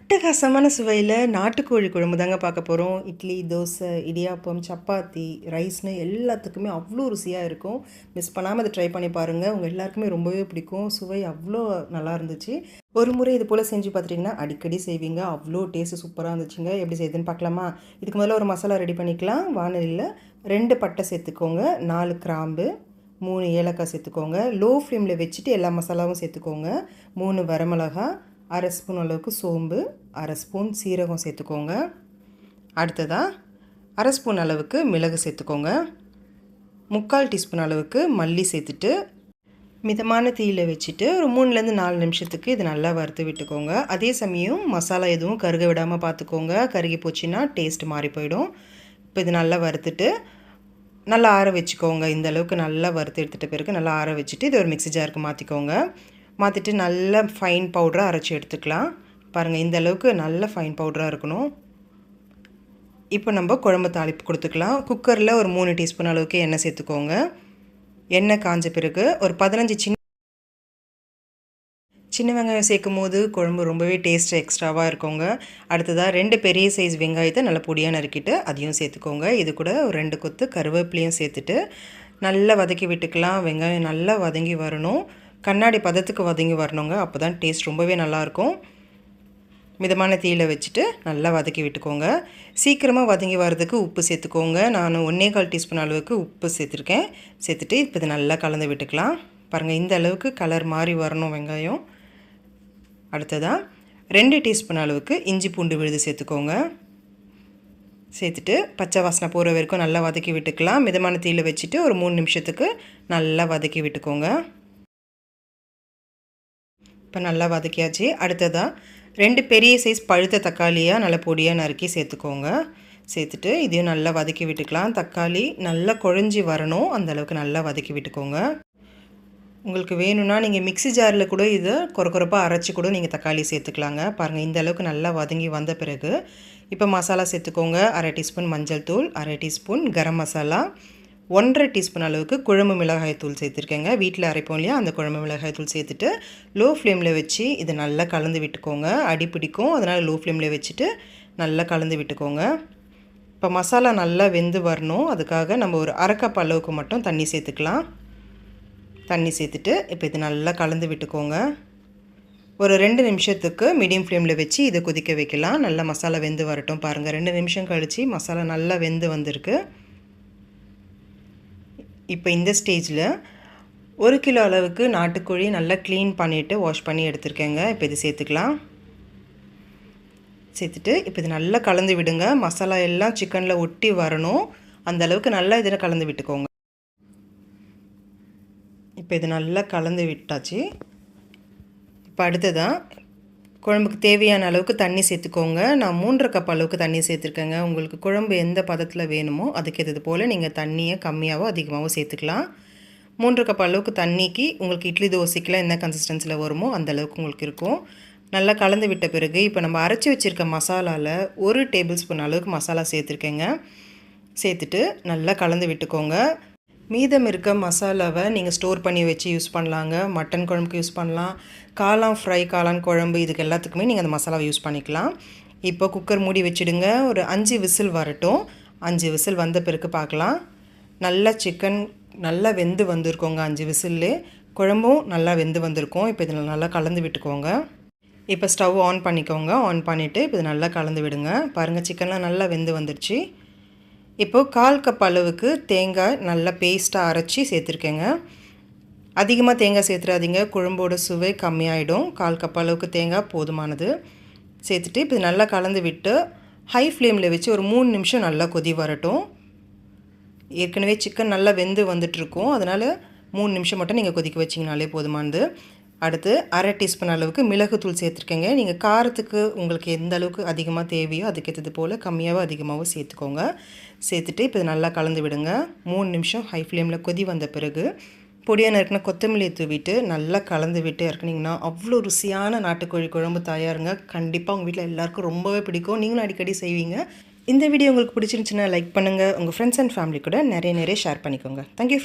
அட்டகாசமான சுவையில் நாட்டுக்கோழி குழம்பு தாங்க பார்க்க போகிறோம். இட்லி, தோசை, இடியாப்பம், சப்பாத்தி, ரைஸ்னு எல்லாத்துக்குமே அவ்வளோ ருசியாக இருக்கும். மிஸ் பண்ணாமல் அதை ட்ரை பண்ணி பாருங்கள். உங்கள் எல்லாருக்குமே ரொம்பவே பிடிக்கும். சுவை அவ்வளோ நல்லா இருந்துச்சு. ஒரு முறை இது போல் செஞ்சு பார்த்துட்டிங்கன்னா அடிக்கடி செய்வீங்க. அவ்வளோ டேஸ்ட்டு சூப்பராக இருந்துச்சுங்க. எப்படி செய்யுதுன்னு பார்க்கலாமா? இதுக்கு முதல்ல ஒரு மசாலா ரெடி பண்ணிக்கலாம். வானலியில் 2 பட்டை சேர்த்துக்கோங்க, 4 கிராம்பு, 3 ஏலக்காய் சேர்த்துக்கோங்க. லோ ஃப்ளேமில் வச்சுட்டு எல்லா மசாலாவும் சேர்த்துக்கோங்க. 3 வரமிளகா, 1/2 ஸ்பூன் அளவுக்கு சோம்பு, 1/2 ஸ்பூன் சீரகம் சேர்த்துக்கோங்க. அடுத்ததாக 1/2 ஸ்பூன் அளவுக்கு மிளகு சேர்த்துக்கோங்க. 3/4 டீஸ்பூன் அளவுக்கு மல்லி சேர்த்துட்டு மிதமான தீயில் வச்சுட்டு ஒரு 3லேருந்து 4 நிமிஷத்துக்கு இது நல்லா வறுத்து விட்டுக்கோங்க. அதே சமயம் மசாலா எதுவும் கருக விடாமல் பார்த்துக்கோங்க. கருகி போச்சுன்னா டேஸ்ட் மாறி போயிடும். இப்போ இது நல்லா வறுத்துட்டு நல்லா ஆற வச்சுக்கோங்க. இந்த அளவுக்கு நல்லா வறுத்து எடுத்துகிட்ட பிறகு நல்லா ஆற வச்சுட்டு இது ஒரு மிக்ஸி ஜாருக்கு மாற்றிக்கோங்க. மாற்றிட்டு நல்ல ஃபைன் பவுடராக அரைச்சி எடுத்துக்கலாம். பாருங்கள், இந்த அளவுக்கு நல்ல ஃபைன் பவுடராக இருக்கணும். இப்போ நம்ம குழம்பு தாளிப்பு கொடுத்துக்கலாம். குக்கரில் ஒரு 3 டீஸ்பூன் அளவுக்கு எண்ணெய் சேர்த்துக்கோங்க. எண்ணெய் காஞ்ச பிறகு ஒரு 15 சின்ன வெங்காயம் சேர்க்கும் போது குழம்பு ரொம்பவே டேஸ்ட் எக்ஸ்ட்ராவாக இருக்குங்க. அடுத்ததாக 2 பெரிய சைஸ் வெங்காயத்தை நல்லா பொடியாக நறுக்கிட்டு அதையும் சேர்த்துக்கோங்க. இது கூட ஒரு 2 கொத்து கருவேப்பிலையும் சேர்த்துட்டு நல்லா வதக்கி விட்டுக்கலாம். வெங்காயம் நல்லா வதங்கி வரணும். கண்ணாடி பதத்துக்கு வதங்கி வரணுங்க. அப்போ தான் டேஸ்ட் ரொம்பவே நல்லாயிருக்கும். மிதமான தீயில் வச்சுட்டு நல்லா வதக்கி விட்டுக்கோங்க. சீக்கிரமாக வதங்கி வரதுக்கு உப்பு சேர்த்துக்கோங்க. நான் 1/4 டீஸ்பூன் அளவுக்கு உப்பு சேர்த்துருக்கேன். சேர்த்துட்டு இப்போ இது நல்லா கலந்து விட்டுக்கலாம். பாருங்கள், இந்த அளவுக்கு கலர் மாறி வரணும் வெங்காயம். அடுத்ததாக 2 டீஸ்பூன் அளவுக்கு இஞ்சி பூண்டு விழுது சேர்த்துக்கோங்க. சேர்த்துட்டு பச்சை வாசனை போகிற வரைக்கும் நல்லா வதக்கி விட்டுக்கலாம். மிதமான தீயில் வச்சுட்டு ஒரு 3 நிமிஷத்துக்கு நல்லா வதக்கி விட்டுக்கோங்க. இப்போ நல்லா வதக்கியாச்சு. அடுத்ததாக 2 பெரிய சைஸ் பழுத்த தக்காளியாக நல்லா பொடியாக நறுக்கி சேர்த்துக்கோங்க. சேர்த்துட்டு இதையும் நல்லா வதக்கி விட்டுக்கலாம். தக்காளி நல்லா குழஞ்சி வரணும். அந்தளவுக்கு நல்லா வதக்கி விட்டுக்கோங்க. உங்களுக்கு வேணும்னா நீங்கள் மிக்ஸி ஜாரில் கூட இதை கொரப்பாக அரைச்சி கூட நீங்கள் தக்காளி சேர்த்துக்கலாங்க. பாருங்கள், இந்த அளவுக்கு நல்லா வதங்கி வந்த பிறகு இப்போ மசாலா சேர்த்துக்கோங்க. 1/2 டீஸ்பூன் மஞ்சள் தூள், 1/2 டீஸ்பூன் கரம் மசாலா, 1/2 டீஸ்பூன் அளவுக்கு குழம்பு மிளகாய் தூள் சேர்த்துருக்கேங்க. வீட்டில் அரைப்போம் இல்லையா, அந்த குழம்பு மிளகாய் தூள் சேர்த்துட்டு லோ ஃப்ளேமில் வச்சு இதை நல்லா கலந்து விட்டுக்கோங்க. அடி பிடிக்கும், அதனால் லோ ஃப்ளேமில் வச்சுட்டு நல்லா கலந்து விட்டுக்கோங்க. இப்போ மசாலா நல்லா வெந்து வரணும். அதுக்காக நம்ம ஒரு 1/2 கப் அளவுக்கு மட்டும் தண்ணி சேர்த்துக்கலாம். தண்ணி சேர்த்துட்டு இப்போ இது நல்லா கலந்து விட்டுக்கோங்க. ஒரு 2 நிமிஷத்துக்கு மீடியம் ஃப்ளேமில் வச்சு இதை கொதிக்க வைக்கலாம். நல்லா மசாலா வெந்து வரட்டும். பாருங்கள், 2 நிமிஷம் கழித்து மசாலா நல்லா வெந்து வந்திருக்கு. இப்போ இந்த ஸ்டேஜில் 1 கிலோ அளவுக்கு நாட்டுக்கோழி நல்லா க்ளீன் பண்ணிவிட்டு வாஷ் பண்ணி எடுத்துருக்கேங்க. இப்போ இது சேர்த்துக்கலாம். சேர்த்துட்டு இப்போ இது நல்லா கலந்து விடுங்க. மசாலா எல்லாம் சிக்கனில் ஒட்டி வரணும். அந்த அளவுக்கு நல்லா இதில் கலந்து விட்டுக்கோங்க. இப்போ இது நல்லா கலந்து விட்டாச்சு. இப்போ அடுத்ததாக குழம்புக்கு தேவையான அளவுக்கு தண்ணி சேர்த்துக்கோங்க. நான் 3/2 கப் அளவுக்கு தண்ணி சேர்த்துருக்கேங்க. உங்களுக்கு குழம்பு எந்த பதத்தில் வேணுமோ அதுக்கு இது போல் நீங்கள் தண்ணியை கம்மியாகவோ அதிகமாகவோ சேர்த்துக்கலாம். 3/2 கப் அளவுக்கு தண்ணிக்கு உங்களுக்கு இட்லி தோசைக்கெலாம் என்ன கன்சிஸ்டன்சியில் வருமோ அந்த அளவுக்கு உங்களுக்கு இருக்கும். நல்லா கலந்து விட்ட பிறகு இப்போ நம்ம அரைச்சி வச்சுருக்க மசாலாவில் 1 டேபிள் ஸ்பூன் அளவுக்கு மசாலா சேர்த்துருக்கேங்க. சேர்த்துட்டு நல்லா கலந்து விட்டுக்கோங்க. மீதம் இருக்க மசாலாவை நீங்கள் ஸ்டோர் பண்ணி வச்சு யூஸ் பண்ணலாங்க. மட்டன் குழம்புக்கு யூஸ் பண்ணலாம். காளான் ஃப்ரை, காளான் குழம்பு, இதுக்கு எல்லாத்துக்குமே நீங்கள் அந்த மசாலாவை யூஸ் பண்ணிக்கலாம். இப்போ குக்கர் மூடி வச்சுடுங்க. ஒரு 5 விசில் வரட்டும். 5 விசில் வந்த பிறகு பார்க்கலாம். நல்லா சிக்கன் நல்லா வெந்து வந்திருக்கோங்க. 5 விசில்லே குழம்பும் நல்லா வெந்து வந்திருக்கும். இப்போ இதில் நல்லா கலந்து விட்டுக்கோங்க. இப்போ ஸ்டவ் ஆன் பண்ணிக்கோங்க. ஆன் பண்ணிவிட்டு இப்போ இது நல்லா கலந்து விடுங்க. பாருங்கள், சிக்கன்லாம் நல்லா வெந்து வந்துடுச்சு. இப்போது 1/4 கப் அளவுக்கு தேங்காய் நல்லா பேஸ்ட்டாக அரைச்சி சேர்த்துருக்கேங்க. அதிகமாக தேங்காய் சேர்த்துறாதீங்க, குழம்போட சுவை கம்மியாயிடும். 1/4 கப் அளவுக்கு தேங்காய் போதுமானது. சேர்த்துட்டு இப்போ நல்லா கலந்து விட்டு ஹை ஃப்ளேமில் வச்சு ஒரு 3 நிமிஷம் நல்லா கொதி வரட்டும். ஏற்கனவே சிக்கன் நல்லா வெந்து வந்துட்டுருக்கும், அதனால் 3 நிமிஷம் மட்டும் நீங்கள் கொதிக்க வச்சிங்கனாலே போதுமானது. அடுத்து 1/2 டீஸ்பூன் அளவுக்கு மிளகுத்தூள் சேர்த்துருக்கேங்க. நீங்கள் காரத்துக்கு உங்களுக்கு எந்த அளவுக்கு அதிகமாக தேவையோ அதுக்கேற்றது போல் கம்மியாகவோ அதிகமாகவோ சேர்த்துக்கோங்க. சேர்த்துட்டு இப்போ நல்லா கலந்து விடுங்க. 3 நிமிஷம் ஹை ஃப்ளேமில் கொதி வந்த பிறகு பொடியாக நறுக்கின கொத்தமல்லியை தூவிட்டு நல்லா கலந்து விட்டு இறக்குனிங்கன்னா அவ்வளோ ருசியான நாட்டுக்கோழி குழம்பு தயாருங்க. கண்டிப்பாக உங்கள் வீட்டில் எல்லாருக்கும் ரொம்பவே பிடிக்கும். நீங்களும் அடிக்கடி செய்வீங்க. இந்த வீடியோ உங்களுக்கு பிடிச்சிருந்துச்சுன்னா லைக் பண்ணுங்கள். உங்கள் ஃப்ரெண்ட்ஸ் அண்ட் ஃபேமிலி கூட நிறைய ஷேர் பண்ணிக்கோங்க. தேங்க்யூ.